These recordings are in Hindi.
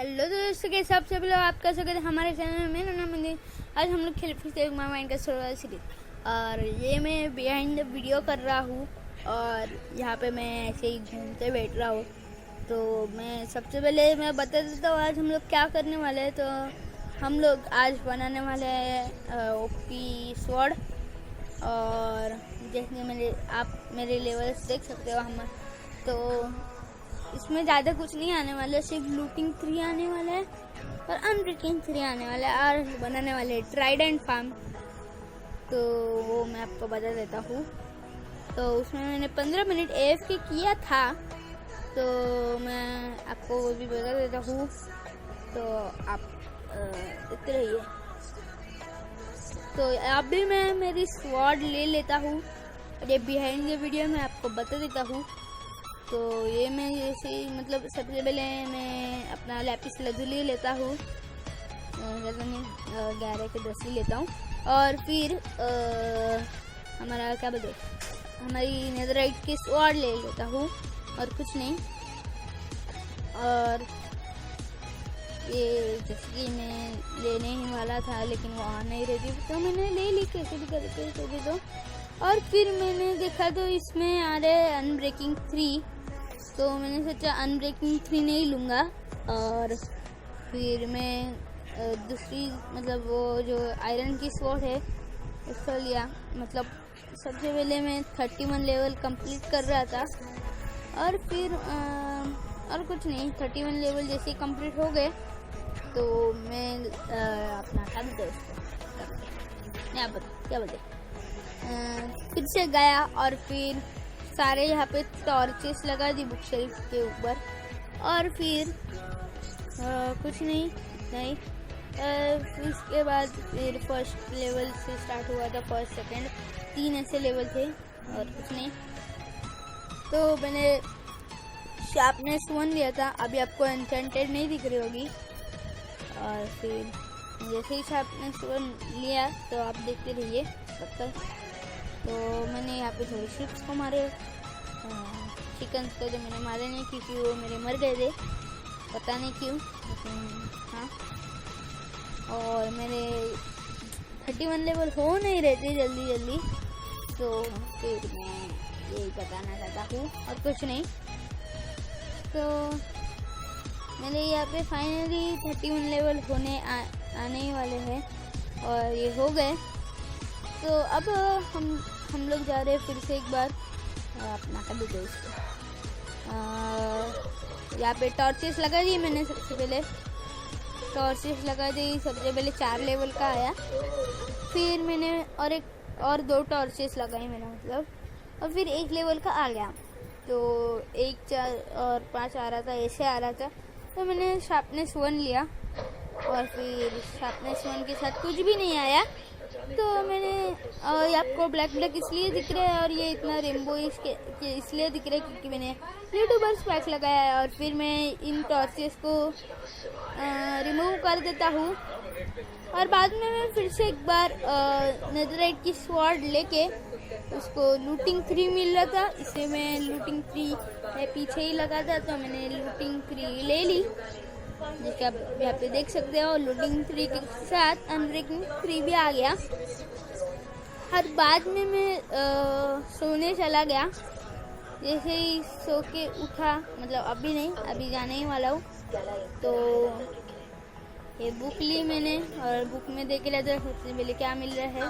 हेलो दोस्तों के सबसे पहले आपका स्वागत है हमारे चैनल में। मेरा नाम है। आज हम लोग खेल फिर से माइंड का सर्वाइवल सीरीज और ये मैं बिहाइंड द वीडियो कर रहा हूँ और यहाँ पे मैं ऐसे ही घूमते बैठ रहा हूँ। तो मैं सबसे पहले मैं बता देता हूँ आज हम लोग क्या करने वाले हैं। तो हम लोग आज बनाने वाले हैं ओपी स्वॉर्ड और जैसे आप मेरे लेवल्स देख सकते हो। हम तो इसमें ज़्यादा कुछ नहीं आने वाला, सिर्फ लूटिंग 3 आने वाला है और अनब्रेकिंग 3 आने वाला है और बनाने वाले ट्राइडेंट फार्म। तो वो मैं आपको बता देता हूँ। तो उसमें मैंने 15 मिनट AFK किया था, तो मैं आपको वो भी बता देता हूँ। तो आप देखते रहिए। तो अभी मैं मेरी स्वॉर्ड ले लेता हूँ और ये बिहाइंड द वीडियो में आपको बता देता हूँ। तो ये मैं जैसे मतलब सबसे पहले मैं अपना लैपिस लजुली लेता हूँ, ज़्यादा नहीं 11 के 10 ही लेता हूँ। और फिर हमारा क्या बोलते हमारी नेदरराइट की स्वॉर्ड ले लेता हूँ और कुछ नहीं। और ये जैसे कि मैं लेने ही वाला था लेकिन वो आ नहीं रही थी, तो मैंने ले ली कैसे भी करके तो। और फिर मैंने देखा तो इसमें आ रहे हैं अनब्रेकिंग 3, तो मैंने सोचा अनब्रेकिंग 3 नहीं लूँगा। और फिर मैं दूसरी मतलब वो जो आयरन की स्वॉर्ड है उसको लिया। मतलब सबसे पहले मैं 31 लेवल कंप्लीट कर रहा था और फिर और कुछ नहीं, 31 लेवल जैसे ही कंप्लीट हो गए तो मैं अपना क्या बोलते फिर से गया और फिर सारे यहाँ पे टॉर्चेस लगा दी बुक शेल्फ के ऊपर। और फिर कुछ नहीं उसके बाद फिर फर्स्ट लेवल से स्टार्ट हुआ था। फर्स्ट सेकंड 3 ऐसे लेवल थे और कुछ नहीं। तो मैंने शार्पनेस 1 लिया था, अभी आपको एन्चेंटेड नहीं दिख रही होगी। और फिर जैसे ही शार्पनेस 1 लिया तो आप देखते रहिए तब तक। तो मैंने यहाँ पे थोड़ी शिप्स को मारे, चिकन्स को जो मैंने मारे नहीं क्योंकि वो मेरे मर गए थे, पता नहीं क्यों, लेकिन हाँ। और मेरे 31 लेवल हो नहीं रहे थे जल्दी, तो फिर मैं यही बताना चाहता हूँ और कुछ नहीं। तो मेरे यहाँ पे फाइनली 31 लेवल होने आने ही वाले हैं और ये हो गए। तो अब हम लोग जा रहे हैं फिर से एक बार अपना कभी दोस्त यहाँ पे टॉर्चेस लगा दी मैंने। सबसे पहले टॉर्चेस लगा दी, सबसे पहले 4 लेवल का आया, फिर मैंने और 2 टॉर्चेस लगाई मेरा मतलब, और फिर 1 लेवल का आ गया। तो 1 4 और 5 आ रहा था, ऐसे आ रहा था। तो मैंने शार्पनेस 1 लिया और फिर शार्पनेस 1 के साथ कुछ भी नहीं आया। तो मैंने और आपको ब्लैक इसलिए दिख रहा है और ये इतना रेनबो इसलिए दिख रहा है क्योंकि मैंने यूट्यूबर्स पैक लगाया है। और फिर मैं इन टॉर्चेस को रिमूव कर देता हूँ और बाद में मैं फिर से एक बार नेदरराइट की स्वॉर्ड लेके उसको लूटिंग 3 मिल रहा था, इसे मैं लूटिंग 3 है पीछे ही लगा था, तो मैंने लूटिंग 3 ले ली जैसे आप यहाँ पे देख सकते हो। लूटिंग 3 के साथ अनब्रेकिंग 3 भी आ गया। हर बाद में मैं सोने चला गया। जैसे ही सो के उठा, मतलब अभी नहीं, अभी जाने ही वाला हूँ। तो ये बुक ली मैंने और बुक में देख रहा था सबसे पहले क्या मिल रहा है।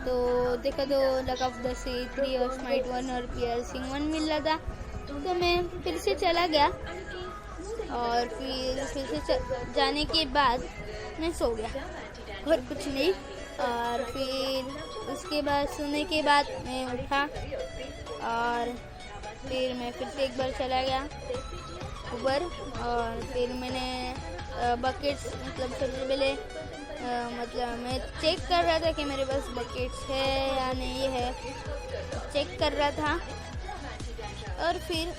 तो देखा तो लक ऑफ द सी 3 और स्माइट 1 और पियर्सिंग 1 मिल रहा था। तो मैं फिर से चला गया और फिर से जाने के बाद मैं सो गया और कुछ नहीं। और फिर उसके बाद सोने के बाद मैं उठा और फिर मैं फिर से एक बार चला गया ऊपर। और फिर मैंने बकेट्स मतलब सबसे पहले मतलब मैं चेक कर रहा था कि मेरे पास बकेट्स है या नहीं है, चेक कर रहा था। और फिर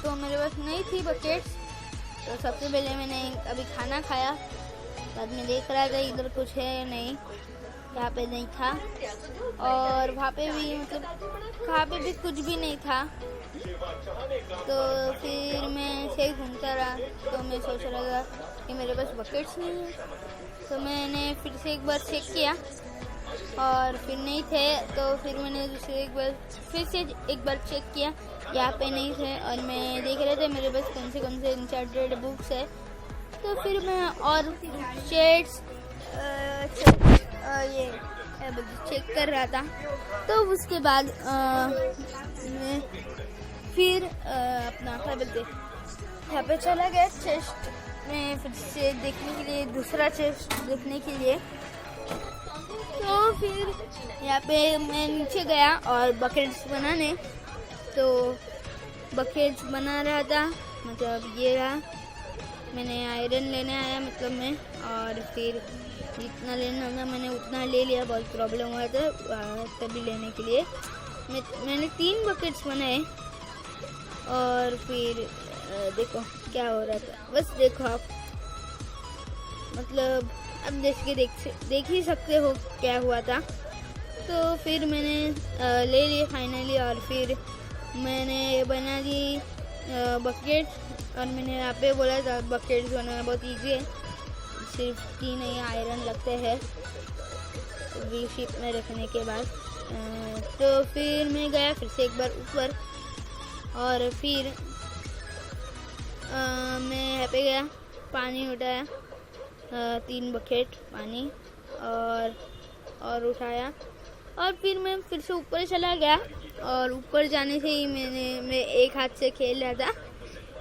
तो मेरे पास नहीं थी बकेट्स। तो सबसे पहले मैंने अभी खाना खाया, बाद में देख रहा था इधर कुछ है या नहीं, यहाँ पे नहीं था। और वहाँ पे भी मतलब वहाँ पे भी कुछ भी नहीं था। तो फिर मैं ऐसे ही घूमता रहा। तो मैं सोच रहा था कि मेरे पास बकेट्स नहीं है, तो मैंने फिर से एक बार चेक किया और फिर नहीं थे। तो फिर मैंने फिर से एक बार चेक किया, यहाँ पे नहीं थे। और मैं देख रहे थे मेरे पास कौन से इनचार्टेड बुक्स है। तो फिर मैं और शेड्स ये चेक कर रहा था। तो उसके बाद मैं फिर अपना क्या बोलते यहाँ पे चला गया चेस्ट में फिर से देखने के लिए, दूसरा चेस्ट देखने के लिए। तो फिर यहाँ पे मैं नीचे गया और बकेट्स बनाने। तो बकेट्स बना रहा था, मतलब ये रहा। मैंने आयरन लेने आया मतलब मैं, और फिर जितना लेना था मैंने उतना ले लिया। बहुत प्रॉब्लम हुआ था तभी लेने के लिए। मैंने 3 बकेट्स बनाए और फिर देखो क्या हो रहा था। बस देखो आप, मतलब अब जैसे देख ही सकते हो क्या हुआ था। तो फिर मैंने ले लिए फाइनली, और फिर मैंने बना दी बकेट। और मैंने यहाँ पे बोला था बकेट्स बनाना बहुत इजी है, सिर्फ 3 ही आयरन लगते हैं वी शिप में रखने के बाद। तो फिर मैं गया फिर से एक बार ऊपर, और फिर मैं यहाँ पे गया, पानी उठाया, 3 बकेट पानी और उठाया। और फिर मैं फिर से ऊपर चला गया, और ऊपर जाने से ही मैं एक हाथ से खेल रहा था,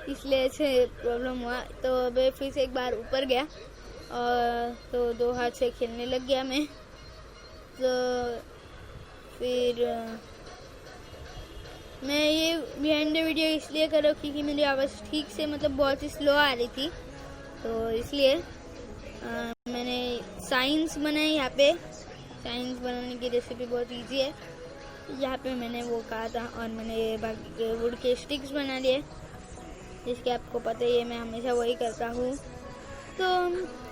इसलिए ऐसे प्रॉब्लम हुआ। तो मैं फिर से एक बार ऊपर गया और तो 2 हाथ से खेलने लग गया मैं। तो फिर मैं ये बिहाइंड द वीडियो इसलिए कर रहा हूँ क्योंकि मेरी आवाज़ ठीक से मतलब बहुत ही स्लो आ रही थी। तो इसलिए मैंने साइंस बनाई। यहाँ पे साइंस बनाने की रेसिपी बहुत इजी है, यहाँ पे मैंने वो कहा था। और मैंने बाकी के वुड के स्टिक्स बना लिए, जिसके आपको पता ही है मैं हमेशा वही करता हूँ। तो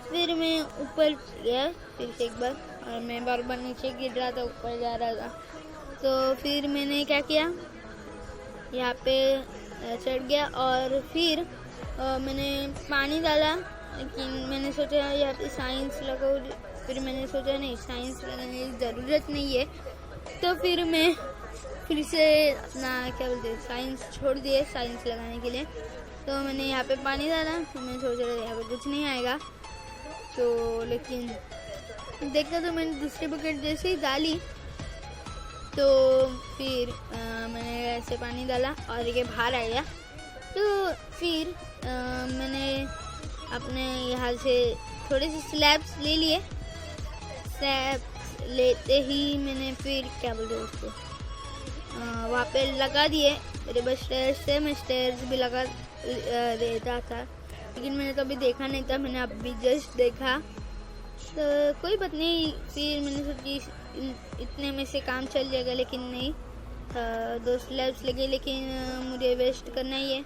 फिर मैं ऊपर गया फिर से एक बार, और मैं बार बार नीचे गिर रहा था, ऊपर जा रहा था। तो फिर मैंने क्या किया, यहाँ पे चढ़ गया और फिर मैंने पानी डाला। लेकिन मैंने सोचा यहाँ पे साइंस लगाओ, फिर मैंने सोचा नहीं, साइंस लगाने की ज़रूरत नहीं है। तो फिर मैं फिर से अपना क्या बोलते हैं साइंस छोड़ दिए साइंस लगाने के लिए। तो मैंने यहाँ पे पानी डाला, तो मैं सोच रहा था यहाँ पे कुछ नहीं आएगा। तो लेकिन देखा तो मैंने दूसरी बकेट जैसे ही डाली, तो फिर मैंने ऐसे पानी डाला और ये बाहर आ गया। तो फिर मैंने अपने यहाँ से थोड़े से स्लैब्स ले लिए। स्लैब्स लेते ही मैंने फिर क्या बोलते हैं उसको वहाँ पे लगा दिए। मेरे पास स्टेयर्स थे, मैं स्टेयर्स भी लगा देता था, लेकिन मैंने तो अभी देखा नहीं था, मैंने अभी जस्ट देखा। तो कोई बात नहीं, फिर मैंने सोची इतने में से काम चल जाएगा, लेकिन नहीं, 2 स्लैब्स लगे, लेकिन मुझे वेस्ट करना ही है,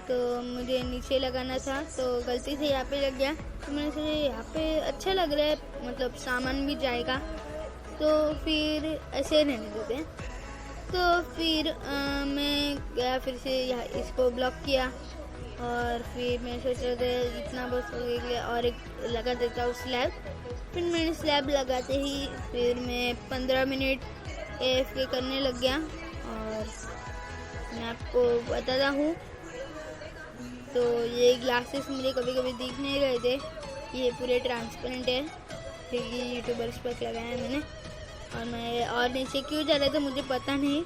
तो मुझे नीचे लगाना था। तो गलती से यहाँ पे लग गया। तो मैंने सोचा यहाँ पे अच्छा लग रहा है, मतलब सामान भी जाएगा, तो फिर ऐसे रहने देते हैं। तो फिर मैं गया फिर से यहाँ इसको ब्लॉक किया, और फिर मैं सोच रहा था इतना बस हो गया और एक लगा देता हूँ स्लैब। फिर मैंने स्लैब लगाते ही फिर मैं 15 मिनट AFK करने लग गया। और मैं आपको बताता हूँ, तो ये ग्लासेस मुझे कभी कभी दिख नहीं रहे थे, ये पूरे ट्रांसपेरेंट है क्योंकि यूट्यूबर्स पर लगाया है मैंने। और मैं और नीचे क्यों जा रहा था मुझे पता नहीं।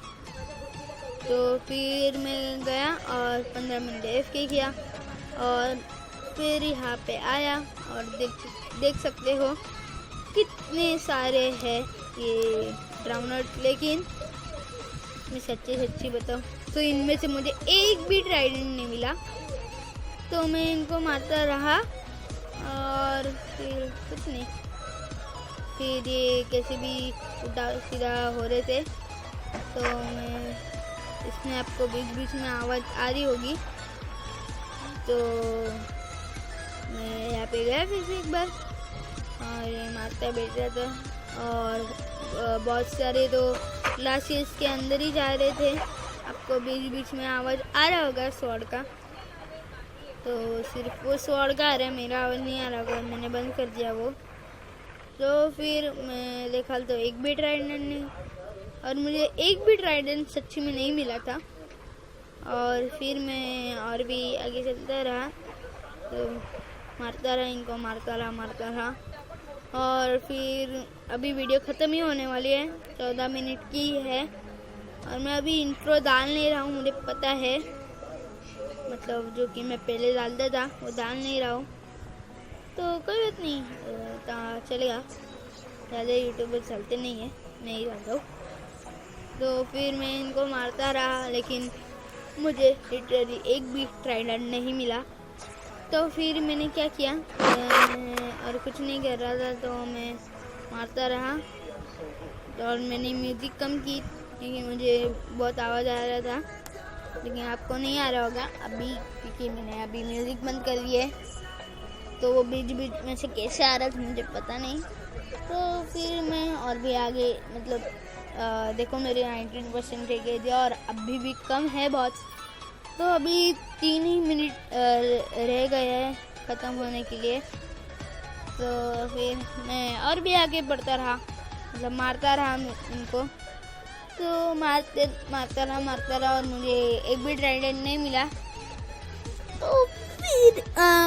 तो फिर मैं गया और 15 मिनट AFK किया, और फिर यहाँ पे आया और देख सकते हो कितने सारे हैं ये ड्राउनर। लेकिन मैं सच्ची बताऊँ तो इनमें से मुझे एक भी ट्राइडेंट नहीं मिला। तो मैं इनको मारता रहा और फिर कुछ नहीं, फिर ये कैसे भी उल्टा सीधा हो रहे थे। तो मैं इसमें आपको बीच में आवाज़ आ रही होगी। तो मैं यहाँ पे गया फिर से एक बार, और ये मारता बैठ रहा था, और बहुत सारे तो क्लासेस के अंदर ही जा रहे थे। आपको आपको बीच बीच में आवाज़ आ रहा होगा स्वॉर्ड का, तो सिर्फ वो स्वॉर्ड का आ रहा है, मेरा आवाज़ नहीं आ रहा होगा, मैंने बंद कर दिया वो। तो फिर मैं देखा तो एक भी ट्राइडेंट नहीं, और मुझे एक भी ट्राइडेंट सच्ची में नहीं मिला था। और फिर मैं और भी आगे चलता रहा, तो मारता रहा इनको, मारता रहा। और फिर अभी वीडियो ख़त्म ही होने वाली है, 14 मिनट की है, और मैं अभी इंट्रो डाल नहीं रहा हूँ, मुझे पता है, मतलब जो कि मैं पहले डालता था वो डाल नहीं रहा हूँ, तो कोई बात नहीं, चलेगा, ज़्यादा यूट्यूबर चलते नहीं है, नहीं डालता हूँ। तो फिर मैं इनको मारता रहा, लेकिन मुझे लिटरली एक भी ट्राइडेंट नहीं मिला। तो फिर मैंने क्या किया, और कुछ नहीं कर रहा था, तो मैं मारता रहा, और मैंने म्यूज़िक कम की क्योंकि मुझे बहुत आवाज़ आ रहा था, लेकिन आपको नहीं आ रहा होगा अभी, क्योंकि मैंने अभी म्यूज़िक बंद कर दिया है, तो वो बीच बीच में से कैसे आ रहा था मुझे पता नहीं। तो फिर मैं और भी आगे, मतलब देखो मेरे 19% रह गए थे, और अभी भी कम है बहुत, तो अभी 3 ही मिनट रह गए हैं ख़त्म होने के लिए। तो फिर मैं और भी आगे बढ़ता रहा, मतलब मारता रहा उनको, तो मारता रहा, और मुझे एक भी ट्राइडेंट नहीं मिला। तो फिर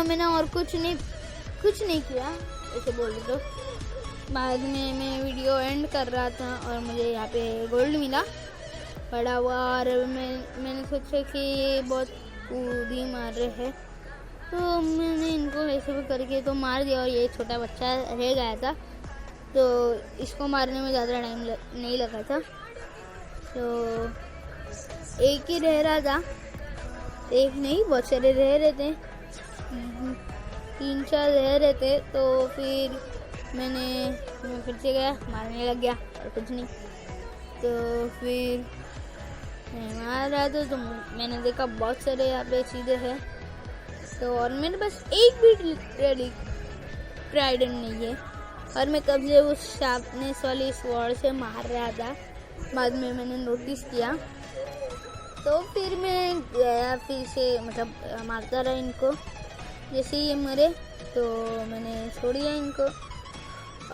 मैंने और कुछ नहीं किया, ऐसे बोल दो। बाद में मैं वीडियो एंड कर रहा था, और मुझे यहाँ पे गोल्ड मिला पड़ा हुआ, और मैंने सोचा कि ये बहुत कूदी मार रहे हैं, तो मैंने इनको ऐसे भी करके तो मार दिया, और ये छोटा बच्चा रह गया था, तो इसको मारने में ज़्यादा टाइम नहीं लगा था। तो एक ही रह रहा था, एक नहीं बहुत सारे रह रहे थे, 3-4 रह रहे थे। तो फिर मैं फिर से गया, मारने लग गया, और कुछ नहीं। तो फिर मैं मार रहा था, तो मैंने देखा बहुत सारे यहाँ पे चीज़ें हैं, तो और मेरे पास एक भी ट्राइडेंट नहीं है, और मैं कब से उस शार्पनेस वाली स्वॉर्ड से मार रहा था, बाद में मैंने नोटिस किया। तो फिर मैं गया, फिर से मतलब मारता रहा इनको, जैसे ये मरे तो मैंने छोड़ दिया इनको,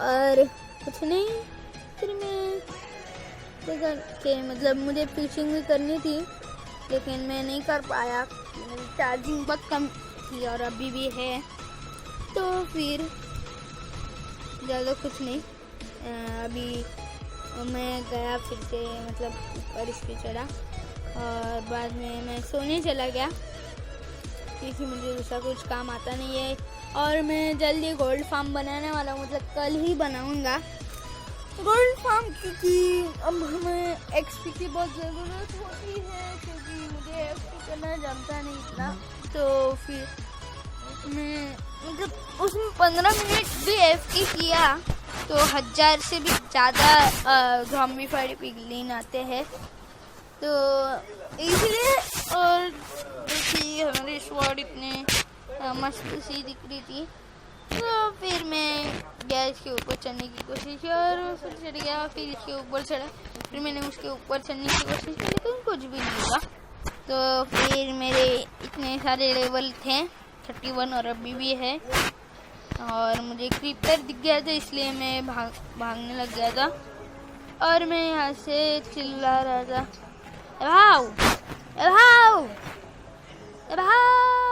और कुछ नहीं। फिर मैं देखा कि मतलब मुझे फिशिंग भी करनी थी, लेकिन मैं नहीं कर पाया, मेरी चार्जिंग बहुत कम थी, और अभी भी है। तो फिर ज़्यादा कुछ नहीं, अभी मैं गया फिर से, मतलब ऊपर इसके चढ़ा, और बाद में मैं सोने चला गया, क्योंकि मुझे दूसरा कुछ काम आता नहीं है। और मैं जल्दी गोल्ड फार्म बनाने वाला हूँ, मतलब कल ही बनाऊँगा गोल्ड फार्म, क्योंकि अब हमें एक्सपी की बहुत ज़रूरत होती है, क्योंकि मुझे एक्सपी करना जमता नहीं इतना। तो फिर मैं मतलब उसमें 15 मिनट भी एफपी किया तो 1000 से भी ज़्यादा ज़ॉम्बीफाइड पिगलिन आते हैं, तो इसलिए। और देखिए हमारी स्वॉर्ड इतने मस्त सी दिख रही थी, तो फिर मैं गैस के ऊपर चढ़ने की कोशिश की, और फिर चढ़ गया, फिर इसके ऊपर चढ़ा, फिर मैंने उसके ऊपर चढ़ने की कोशिश की, लेकिन कुछ भी नहीं हुआ। तो फिर मेरे इतने सारे लेवल थे 31, और अभी भी है, और मुझे क्रीपर दिख गया था, इसलिए मैं भागने लग गया था, और मैं यहाँ से चिल्ला रहा था, भाव भाव भाव।